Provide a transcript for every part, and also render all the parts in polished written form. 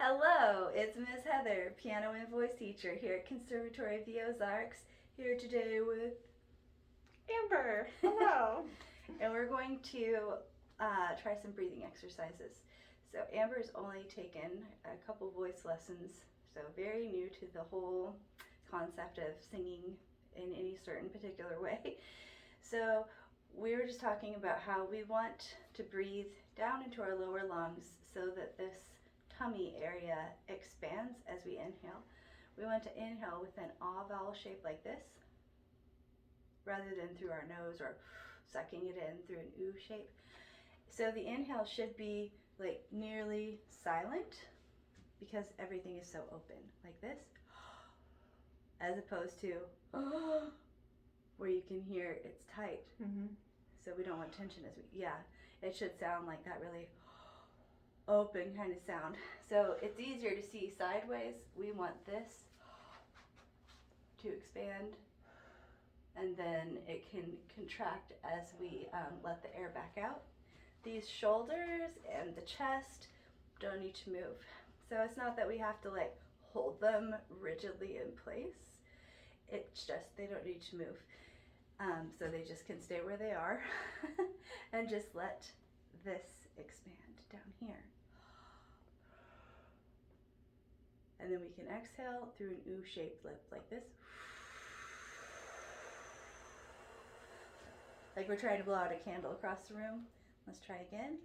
Hello, it's Miss Heather, piano and voice teacher here at Conservatory of the Ozarks, here today with Amber. Hello. and we're going to try some breathing exercises. So Amber's only taken a couple voice lessons, so very new to the whole concept of singing in any certain particular way. So we were just talking about how we want to breathe down into our lower lungs so that this tummy area expands as we inhale. We want to inhale with an ah vowel shape like this, rather than through our nose or sucking it in through an oo shape. So the inhale should be like nearly silent because everything is so open, like this, as opposed to where you can hear it's tight. Mm-hmm. So we don't want tension as we, it should sound like that really open kind of sound. So it's easier to see sideways. We want this to expand, and then it can contract as we let the air back out. These shoulders and the chest don't need to move. So it's not that we have to like hold them rigidly in place. It's just they don't need to move. So they just can stay where they are and just let this expand down here. And then we can exhale through an oo-shaped lip like this. Like we're trying to blow out a candle across the room. Let's try again.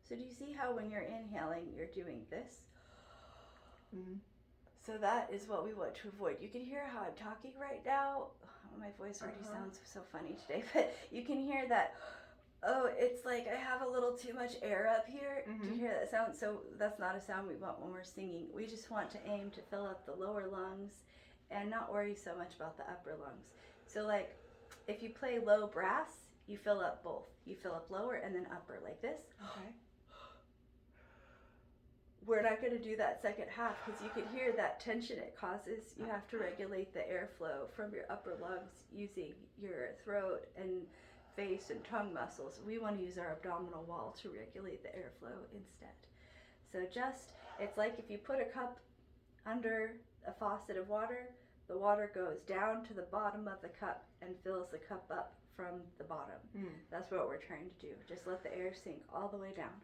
So do you see how when you're inhaling, you're doing this? Mm-hmm. So that is what we want to avoid. You can hear how I'm talking right now. Oh, my voice already sounds so funny today, but you can hear that, it's like I have a little too much air up here. Mm-hmm. Do you hear that sound? So that's not a sound we want when we're singing. We just want to aim to fill up the lower lungs and not worry so much about the upper lungs. So like if you play low brass, you fill up both. You fill up lower and then upper like this. Okay. We're not going to do that second half because you can hear that tension it causes. You have to regulate the airflow from your upper lungs using your throat and face and tongue muscles. We want to use our abdominal wall to regulate the airflow instead. So it's like if you put a cup under a faucet of water, the water goes down to the bottom of the cup and fills the cup up from the bottom. That's what we're trying to do. Just let the air sink all the way down.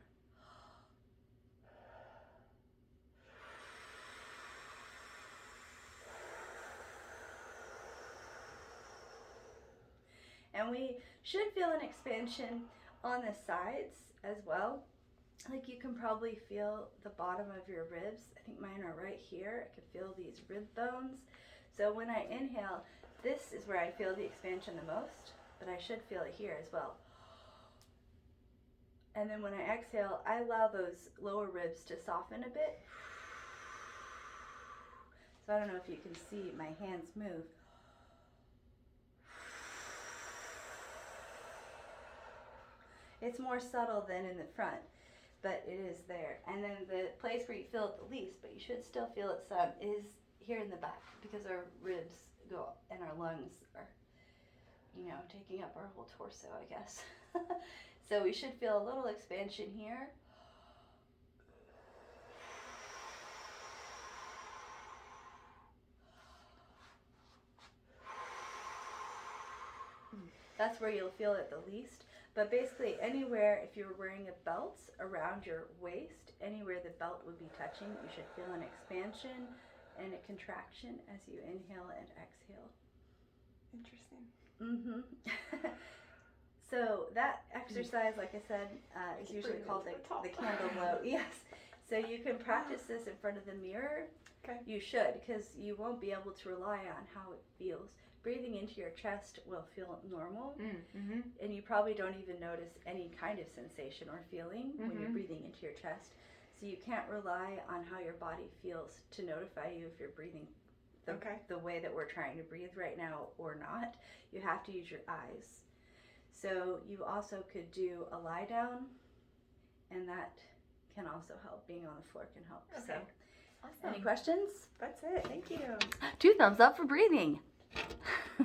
And we should feel an expansion on the sides as well. Like you can probably feel the bottom of your ribs. I think mine are right here. I can feel these rib bones. So when I inhale, this is where I feel the expansion the most, but I should feel it here as well. And then when I exhale, I allow those lower ribs to soften a bit. So I don't know if you can see my hands move. It's more subtle than in the front, but it is there. And then the place where you feel it the least, but you should still feel it some, is here in the back because our ribs go and our lungs are, taking up our whole torso, I guess. So we should feel a little expansion here. That's where you'll feel it the least. But basically anywhere, if you're wearing a belt around your waist, anywhere the belt would be touching, you should feel an expansion and a contraction as you inhale and exhale. Interesting. Mm-hmm. So that exercise, like I said, is usually called the candle blow. Yes. So you can practice this in front of the mirror. Okay. You should, because you won't be able to rely on how it feels. Breathing into your chest will feel normal, Mm-hmm. and you probably don't even notice any kind of sensation or feeling when you're breathing into your chest. So you can't rely on how your body feels to notify you if you're breathing the way that we're trying to breathe right now or not. You have to use your eyes. So you also could do a lie down, and that can also help. Being on the floor can help. Okay. So, Awesome. any questions? That's it. Thank you. 2 thumbs up for breathing.